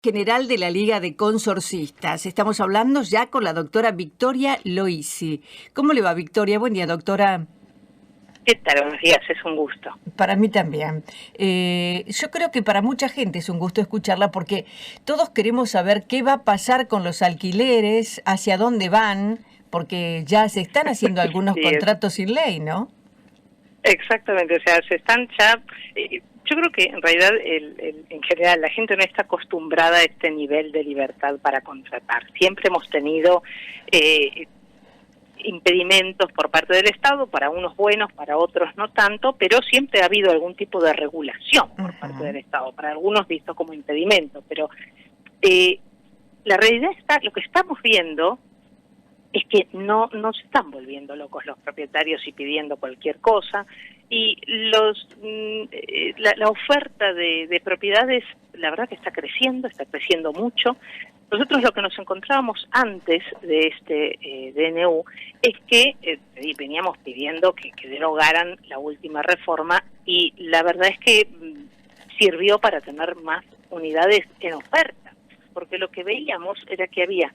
General de la Liga de Consorcistas. Estamos hablando ya con la doctora Victoria Loisi. ¿Cómo le va, Victoria? Buen día, doctora. ¿Qué tal? Buenos días, es un gusto. Para mí también. Yo creo que para mucha gente es un gusto escucharla porque todos queremos saber qué va a pasar con los alquileres, hacia dónde van, porque ya se están haciendo algunos Sí, contratos sin ley, ¿no? exactamente, o sea, se están ya... yo creo que en realidad, en general, la gente no está acostumbrada a este nivel de libertad para contratar. Siempre hemos tenido impedimentos por parte del Estado, para unos buenos, para otros no tanto, pero siempre ha habido algún tipo de regulación por parte del Estado, para algunos visto como impedimento, pero la realidad está, lo que estamos viendo es que no se están volviendo locos los propietarios y pidiendo cualquier cosa, y la oferta de propiedades, la verdad que está creciendo mucho. Nosotros lo que nos encontrábamos antes de este DNU es que veníamos pidiendo que derogaran la última reforma, y la verdad es que sirvió para tener más unidades en oferta, porque lo que veíamos era que había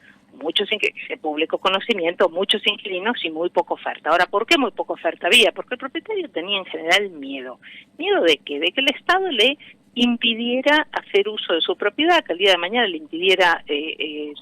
público conocimiento, muchos inquilinos y muy poca oferta. Ahora, ¿por qué muy poca oferta había? Porque el propietario tenía en general miedo. ¿Miedo de qué? De que el Estado le impidiera hacer uso de su propiedad, que el día de mañana le impidiera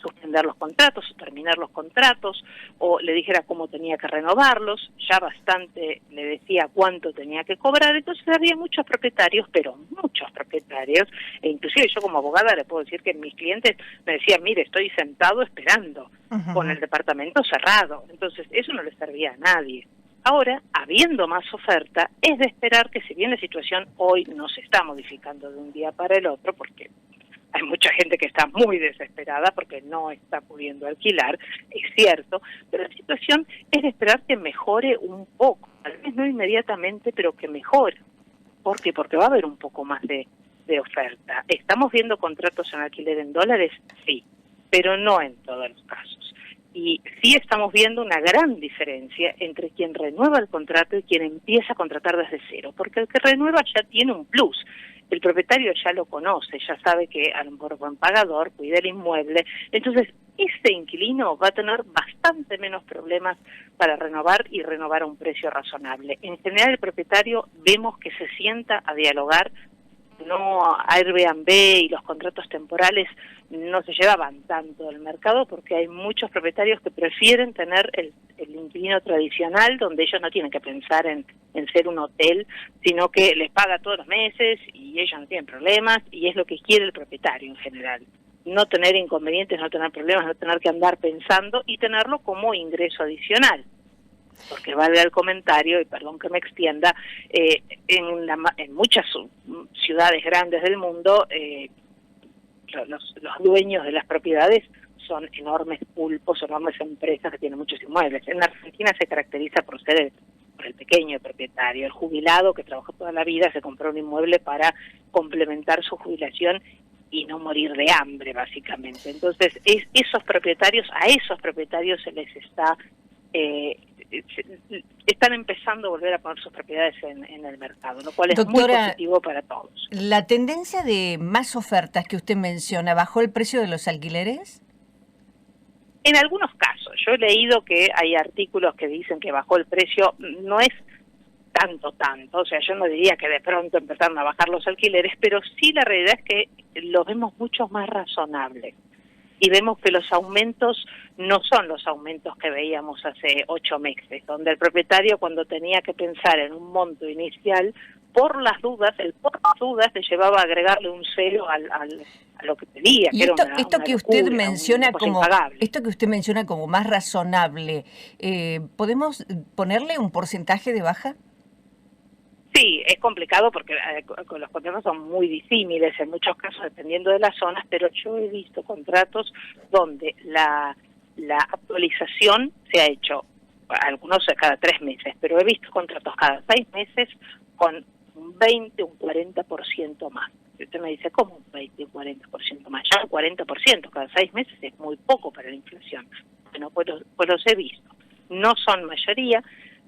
suspender los contratos o terminar los contratos, o le dijera cómo tenía que renovarlos, ya bastante le decía cuánto tenía que cobrar. Entonces había muchos propietarios, pero muchos propietarios, e inclusive yo como abogada le puedo decir que mis clientes me decían, mire, estoy sentado esperando con el departamento cerrado. Entonces eso no le servía a nadie. Ahora, habiendo más oferta, es de esperar que, si bien la situación hoy no se está modificando de un día para el otro, porque hay mucha gente que está muy desesperada porque no está pudiendo alquilar, es cierto, pero la situación es de esperar que mejore un poco, tal vez no inmediatamente, pero que mejore. ¿Por qué? Porque va a haber un poco más de oferta. ¿Estamos viendo contratos en alquiler en dólares? Sí, pero no en todos los casos. Y sí estamos viendo una gran diferencia entre quien renueva el contrato y quien empieza a contratar desde cero, porque el que renueva ya tiene un plus. El propietario ya lo conoce, ya sabe que a lo mejor es buen pagador, cuida el inmueble. Entonces, ese inquilino va a tener bastante menos problemas para renovar y renovar a un precio razonable. En general, el propietario vemos que se sienta a dialogar. No, Airbnb y los contratos temporales no se llevaban tanto del mercado porque hay muchos propietarios que prefieren tener el inquilino tradicional, donde ellos no tienen que pensar en ser un hotel, sino que les paga todos los meses y ellos no tienen problemas, y es lo que quiere el propietario en general. No tener inconvenientes, no tener problemas, no tener que andar pensando, y tenerlo como ingreso adicional. Porque valga el comentario, y perdón que me extienda, en muchas ciudades grandes del mundo, los dueños de las propiedades son enormes pulpos, enormes empresas que tienen muchos inmuebles. En Argentina se caracteriza por ser por el pequeño propietario, el jubilado que trabajó toda la vida, se compró un inmueble para complementar su jubilación y no morir de hambre, básicamente. Entonces, esos propietarios, a esos propietarios se les está... están empezando a volver a poner sus propiedades en el mercado, lo cual es Doctora, muy positivo para todos. ¿La tendencia de más ofertas que usted menciona bajó el precio de los alquileres? En algunos casos, yo he leído que hay artículos que dicen que bajó el precio, no es tanto, o sea, yo no diría que de pronto empezaron a bajar los alquileres, pero sí la realidad es que los vemos mucho más razonables. Y vemos que los aumentos no son los aumentos que veíamos hace 8 meses, donde el propietario, cuando tenía que pensar en un monto inicial, por las dudas te llevaba a agregarle un cero a lo que pedía, y que esto, era esto una que usted locura, menciona una cosa como impagable. esto que usted menciona como más razonable, ¿podemos ponerle un porcentaje de baja? Sí, es complicado porque los contratos son muy disímiles en muchos casos dependiendo de las zonas, pero yo he visto contratos donde la actualización se ha hecho, algunos cada 3 meses, pero he visto contratos cada 6 meses con un 20, un 40% más. Y usted me dice, ¿cómo un 20, un 40% más? Ya un 40% cada 6 meses es muy poco para la inflación. Bueno, pues los he visto. No son mayoría,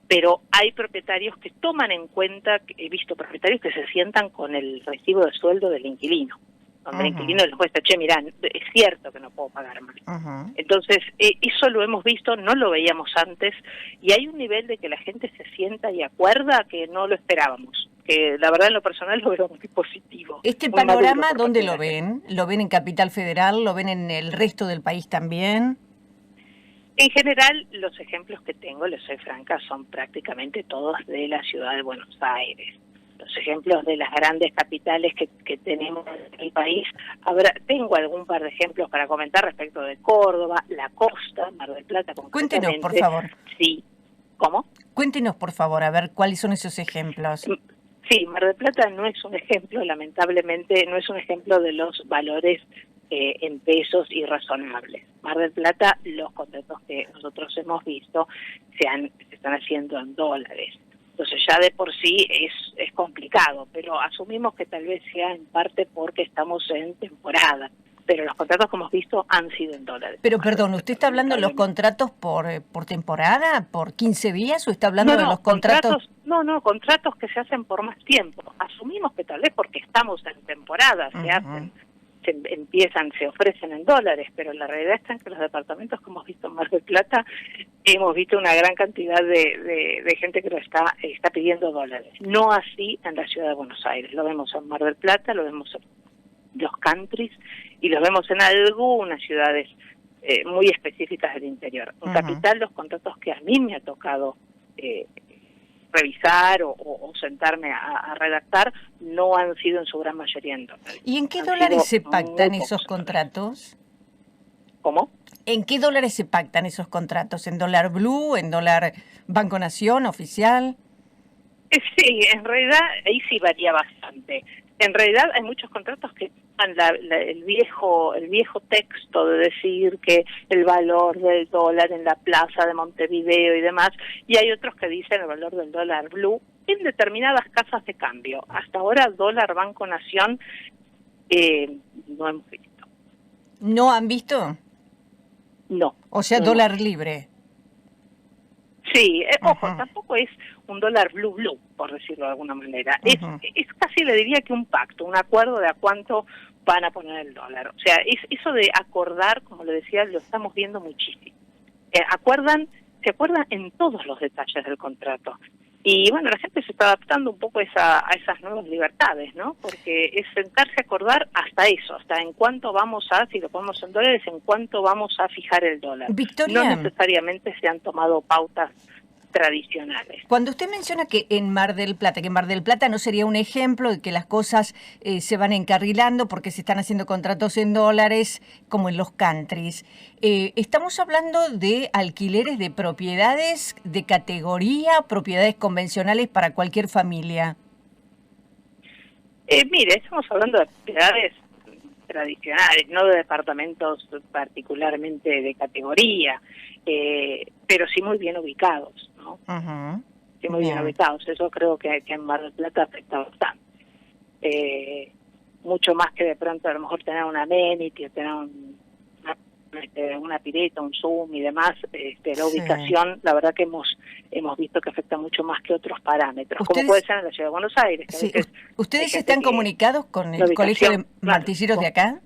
pero hay propietarios que toman en cuenta, he visto propietarios que se sientan con el recibo de sueldo del inquilino. donde el inquilino les cuesta, che, mirá, es cierto que no puedo pagar más. Entonces, eso lo hemos visto, no lo veíamos antes, y hay un nivel de que la gente se sienta y acuerda que no lo esperábamos, que la verdad en lo personal lo veo muy positivo. ¿Este muy panorama maduro dónde por lo parte de la gente. ven? ¿Lo ven en Capital Federal? ¿Lo ven en el resto del país también? En general, los ejemplos que tengo, les soy franca, son prácticamente todos de la ciudad de Buenos Aires. Los ejemplos de las grandes capitales que tenemos en el país. Tengo algún par de ejemplos para comentar respecto de Córdoba, la costa, Mar del Plata Cuéntenos, concretamente. por favor. Sí. ¿Cómo? Cuéntenos, por favor, a ver cuáles son esos ejemplos. Sí, Mar del Plata no es un ejemplo, lamentablemente, no es un ejemplo de los valores en pesos irrazonables. Mar del Plata, los contratos que nosotros hemos visto se están haciendo en dólares. Entonces ya de por sí es complicado, pero asumimos que tal vez sea en parte porque estamos en temporada. Pero los contratos que hemos visto han sido en dólares. Pero perdón, ¿usted está hablando de los contratos por temporada, por 15 días, o está hablando de los contratos? No, contratos que se hacen por más tiempo. Asumimos que tal vez porque estamos en temporada se ofrecen en dólares, pero la realidad está en que los departamentos que hemos visto en Mar del Plata, hemos visto una gran cantidad de gente que lo está pidiendo dólares. No así en la ciudad de Buenos Aires. Lo vemos en Mar del Plata, lo vemos en los countries y los vemos en algunas ciudades muy específicas del interior. En Capital, los contratos que a mí me ha tocado revisar o sentarme a redactar no han sido en su gran mayoría en dólares. ¿Y en qué dólares se pactan esos contratos? ¿Cómo? ¿En qué dólares se pactan esos contratos? ¿En dólar blue? ¿En dólar Banco Nación oficial? Sí, en realidad ahí sí varía bastante. En realidad hay muchos contratos que el viejo texto de decir que el valor del dólar en la plaza de Montevideo y demás, y hay otros que dicen el valor del dólar blue en determinadas casas de cambio. Hasta ahora dólar Banco Nación no hemos visto. ¿No han visto? No. O sea, no dólar libre. Sí, ojo, tampoco es un dólar blue, por decirlo de alguna manera. Es casi, le diría que un pacto, un acuerdo de a cuánto van a poner el dólar. O sea, es eso de acordar, como le decía, lo estamos viendo muchísimo. Se acuerdan en todos los detalles del contrato. Y bueno, la gente se está adaptando un poco a esas nuevas libertades, ¿no? Porque es sentarse a acordar hasta eso, hasta en cuánto vamos si lo ponemos en dólares, en cuánto vamos a fijar el dólar. Victoria, no necesariamente se han tomado pautas tradicionales. Cuando usted menciona que en Mar del Plata no sería un ejemplo de que las cosas se van encarrilando porque se están haciendo contratos en dólares como en los countries, ¿estamos hablando de alquileres de propiedades de categoría, propiedades convencionales para cualquier familia? Mire, estamos hablando de propiedades tradicionales, no de departamentos particularmente de categoría, pero sí muy bien ubicados, ¿no? Sí, muy bien ubicados. Eso creo que en Mar del Plata afecta bastante. Mucho más que de pronto a lo mejor tener una amenity, tener una pileta, un Zoom y demás. La ubicación, la verdad que hemos visto que afecta mucho más que otros parámetros, como puede ser en la ciudad de Buenos Aires. Que sí. ¿Ustedes están comunicados con el Colegio de Martilleros de acá?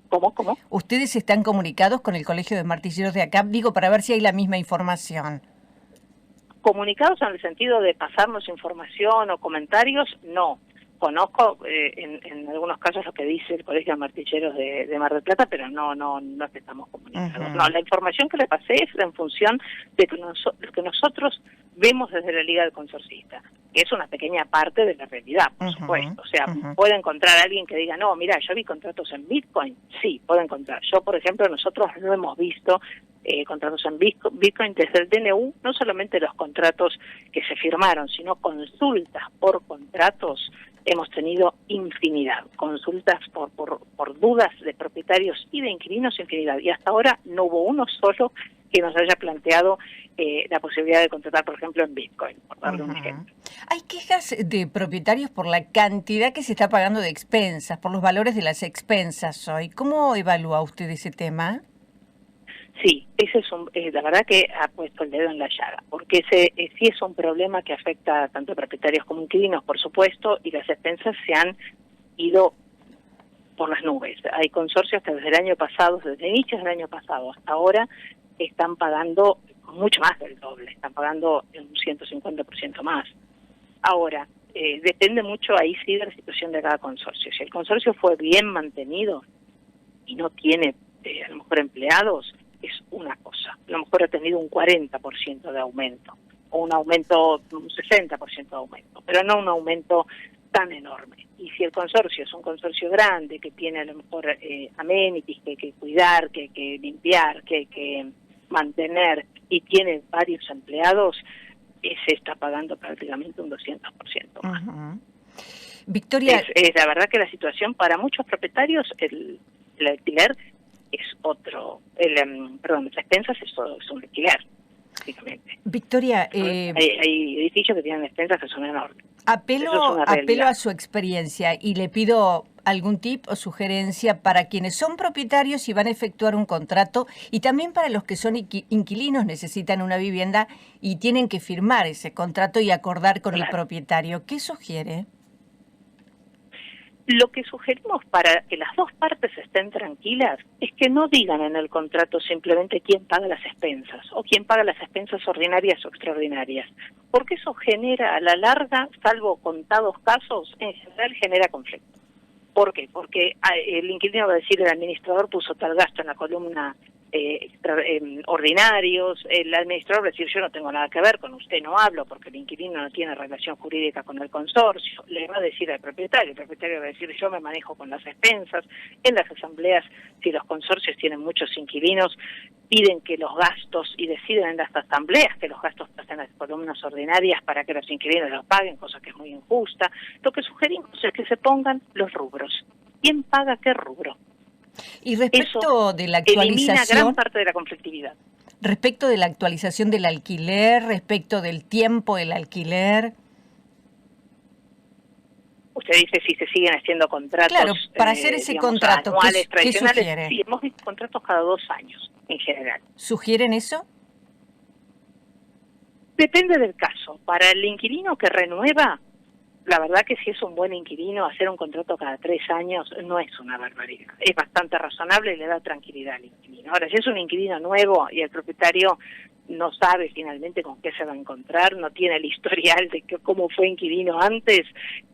¿Cómo? ¿Ustedes están comunicados con el Colegio de Martilleros de acá? Digo, para ver si hay la misma información. Comunicados en el sentido de pasarnos información o comentarios, no. Conozco en algunos casos lo que dice el Colegio de Martilleros de Mar del Plata, pero no es que estamos comunicados. No, la información que le pasé es en función de lo que nosotros vemos desde la Liga del Consorcista, que es una pequeña parte de la realidad, por supuesto. O sea, puede encontrar a alguien que diga, no, mira, yo vi contratos en Bitcoin. Sí, puede encontrar. Yo, por ejemplo, nosotros no hemos visto contratos en Bitcoin desde el DNU, no solamente los contratos que se firmaron, sino consultas por contratos. Hemos tenido infinidad, consultas por dudas de propietarios y de inquilinos, infinidad. Y hasta ahora no hubo uno solo que nos haya planteado la posibilidad de contratar, por ejemplo, en Bitcoin, por darle un ejemplo. Hay quejas de propietarios por la cantidad que se está pagando de expensas, por los valores de las expensas hoy. ¿Cómo evalúa usted ese tema? Sí, ese es la verdad que ha puesto el dedo en la llaga, porque ese sí es un problema que afecta tanto a propietarios como inquilinos, por supuesto, y las expensas se han ido por las nubes. Hay consorcios que desde el año pasado, desde inicios del año pasado hasta ahora, están pagando mucho más del doble, están pagando un 150% más. Ahora, depende mucho ahí sí de la situación de cada consorcio. Si el consorcio fue bien mantenido y no tiene a lo mejor empleados, es una cosa. A lo mejor ha tenido un 40% de aumento, o un 60% de aumento, pero no un aumento tan enorme. Y si el consorcio es un consorcio grande, que tiene a lo mejor amenities que hay que cuidar, que hay que limpiar, que hay que mantener, y tiene varios empleados, se está pagando prácticamente un 200% más. Uh-huh. Victoria, es la verdad que la situación para muchos propietarios, el alquiler es otro, las expensas es un alquiler, básicamente. Victoria, hay edificios que tienen expensas que son enormes. Apelo a su experiencia y le pido algún tip o sugerencia para quienes son propietarios y van a efectuar un contrato, y también para los que son inquilinos, necesitan una vivienda y tienen que firmar ese contrato y acordar con el propietario. ¿Qué sugiere? Lo que sugerimos para que las dos partes estén tranquilas es que no digan en el contrato simplemente quién paga las expensas o quién paga las expensas ordinarias o extraordinarias, porque eso genera a la larga, salvo contados casos, en general genera conflicto. ¿Por qué? Porque el inquilino va a decir el administrador puso tal gasto en la columna ordinarios, el administrador va a decir yo no tengo nada que ver, con usted no hablo porque el inquilino no tiene relación jurídica con el consorcio, le va a decir al propietario, el propietario va a decir yo me manejo con las expensas. En las asambleas, si los consorcios tienen muchos inquilinos, piden que los gastos, y deciden en las asambleas que los gastos pasen a las columnas ordinarias para que los inquilinos los paguen, cosa que es muy injusta. Lo que sugerimos es que se pongan los rubros. ¿Quién paga qué rubro? Y respecto de la elimina actualización, gran parte de la conflictividad. Respecto de la actualización del alquiler, respecto del tiempo del alquiler. Usted dice si se siguen haciendo contratos. Claro, para hacer ese contrato, anuales, ¿qué sugiere? Sí, hemos visto contratos cada 2 años, en general. ¿Sugieren eso? Depende del caso. Para el inquilino que renueva, la verdad que si es un buen inquilino, hacer un contrato cada 3 años no es una barbaridad. Es bastante razonable y le da tranquilidad al inquilino. Ahora, si es un inquilino nuevo y el propietario no sabe finalmente con qué se va a encontrar, no tiene el historial de cómo fue inquilino antes,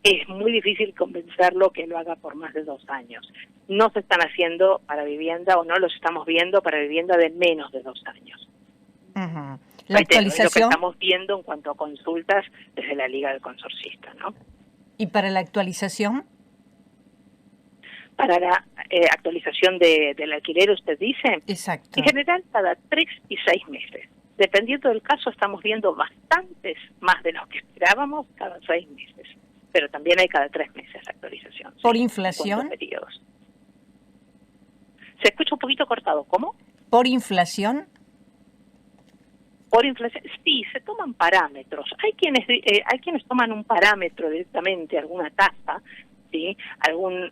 es muy difícil convencerlo que lo haga por más de 2 años. No se están haciendo para vivienda, o no los estamos viendo para vivienda de menos de 2 años. Uh-huh. La actualización. Es lo que estamos viendo en cuanto a consultas desde la Liga del Consorcista, ¿no? ¿Y para la actualización? Para la actualización del alquiler, usted dice. Exacto. En general, cada 3 y 6 meses. Dependiendo del caso, estamos viendo bastantes más de los que esperábamos cada 6 meses. Pero también hay cada 3 meses actualización. ¿Por ¿sí? inflación? Periodos. Se escucha un poquito cortado. ¿Cómo? ¿Por inflación? Por inflación, sí, se toman parámetros. Hay quienes toman un parámetro directamente, alguna tasa, ¿sí? Algún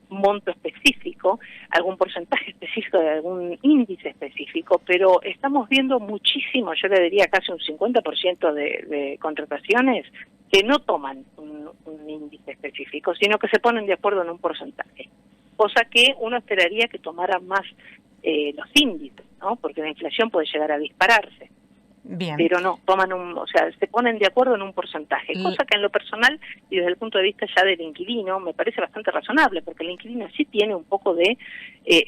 monto específico, algún porcentaje específico de algún índice específico, pero estamos viendo muchísimo, yo le diría casi un 50% de contrataciones que no toman un índice específico, sino que se ponen de acuerdo en un porcentaje, cosa que uno esperaría que tomaran más los índices, ¿no? Porque la inflación puede llegar a dispararse. Bien. Pero no, se ponen de acuerdo en un porcentaje, cosa que en lo personal y desde el punto de vista ya del inquilino me parece bastante razonable, porque el inquilino sí tiene un poco de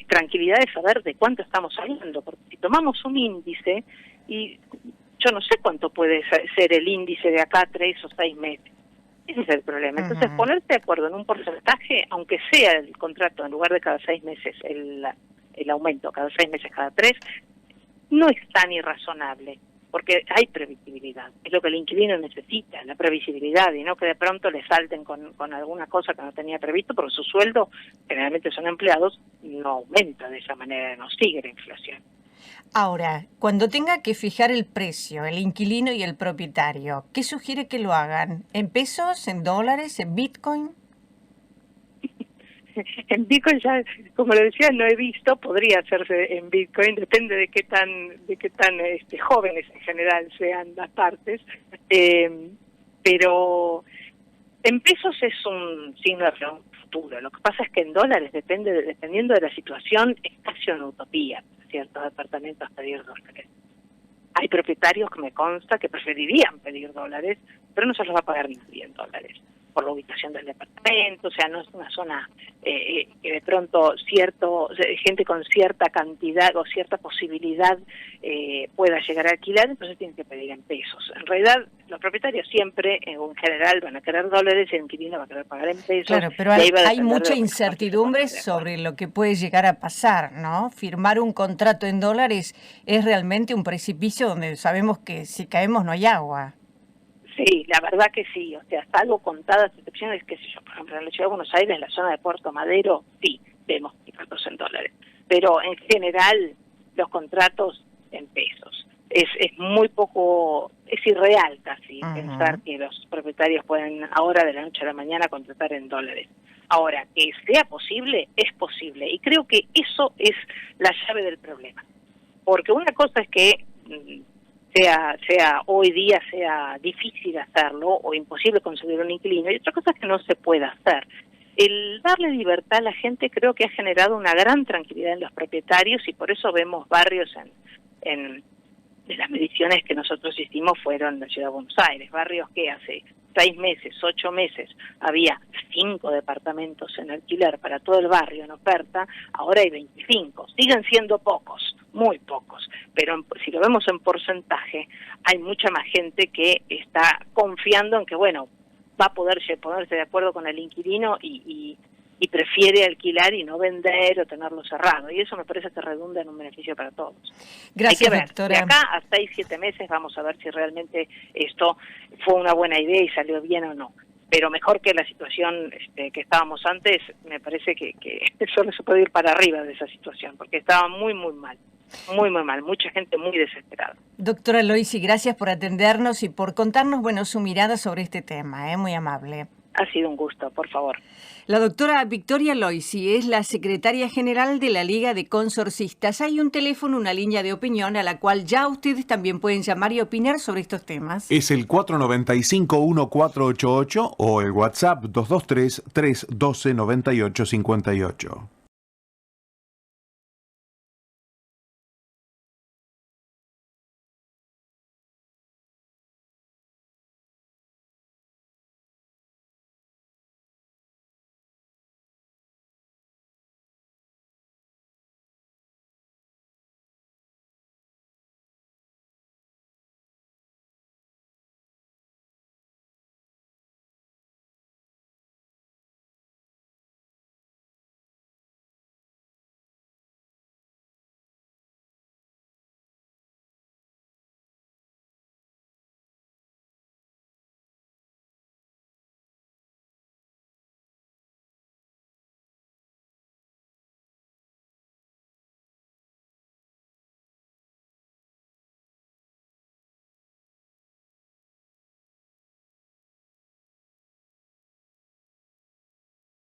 tranquilidad de saber de cuánto estamos hablando, porque si tomamos un índice, y yo no sé cuánto puede ser el índice de acá 3 o 6 meses. Ese es el problema. Entonces, ponerse de acuerdo en un porcentaje, aunque sea el contrato en lugar de cada 6 meses, el aumento cada 6 meses, cada 3, no es tan irrazonable, porque hay previsibilidad. Es lo que el inquilino necesita, la previsibilidad, y no que de pronto le salten con alguna cosa que no tenía previsto, porque su sueldo, generalmente son empleados, no aumenta de esa manera, no sigue la inflación. Ahora, cuando tenga que fijar el precio, el inquilino y el propietario, ¿qué sugiere que lo hagan? ¿En pesos, en dólares, en Bitcoin? En Bitcoin ya, como le decía, no he visto, podría hacerse en Bitcoin, depende de qué tan jóvenes en general sean las partes, pero en pesos es un signo de futuro. Lo que pasa es que en dólares, dependiendo de la situación, es casi una utopía ciertos departamentos pedir dólares. Hay propietarios que me consta que preferirían pedir dólares, pero no se los va a pagar nadie en dólares, por la ubicación del departamento, o sea, no es una zona que de pronto gente con cierta cantidad o cierta posibilidad pueda llegar a alquilar, entonces tienen que pedir en pesos. En realidad, los propietarios siempre, en general, van a querer dólares y el inquilino va a querer pagar en pesos. Claro, pero hay mucha incertidumbre sobre lo que puede llegar a pasar, ¿no? Firmar un contrato en dólares es realmente un precipicio donde sabemos que si caemos no hay agua. Sí, la verdad que sí, o sea, salvo contadas excepciones, qué sé yo, por ejemplo, en la Ciudad de Buenos Aires, en la zona de Puerto Madero, sí, vemos contratos en dólares, pero en general los contratos en pesos. Es muy poco, es irreal casi pensar que los propietarios pueden ahora de la noche a la mañana contratar en dólares. Ahora, que sea posible, es posible, y creo que eso es la llave del problema, porque una cosa es que hoy día sea difícil hacerlo o imposible conseguir un inquilino, y otra cosa es que no se pueda hacer. El darle libertad a la gente creo que ha generado una gran tranquilidad en los propietarios, y por eso vemos barrios de las mediciones que nosotros hicimos fueron en la Ciudad de Buenos Aires, barrios que hace 6 meses, 8 meses, había 5 departamentos en alquiler para todo el barrio en oferta, ahora hay 25, siguen siendo pocos, muy pocos, pero si lo vemos en porcentaje, hay mucha más gente que está confiando en que, bueno, va a poder ponerse de acuerdo con el inquilino y prefiere alquilar y no vender o tenerlo cerrado, y eso me parece que redunda en un beneficio para todos. Gracias, hay que ver, doctora. De acá a 6, 7 meses vamos a ver si realmente esto fue una buena idea y salió bien o no, pero mejor que la situación que estábamos antes, me parece que solo se puede ir para arriba de esa situación, porque estaba muy, muy mal. Muy, muy mal, mucha gente muy desesperada. Doctora Loisi, gracias por atendernos y por contarnos, bueno, su mirada sobre este tema, muy amable. Ha sido un gusto, por favor. La doctora Victoria Loisi es la secretaria general de la Liga de Consorcistas. Hay un teléfono, una línea de opinión a la cual ya ustedes también pueden llamar y opinar sobre estos temas. Es el 495-1488 o el WhatsApp 223-312-9858.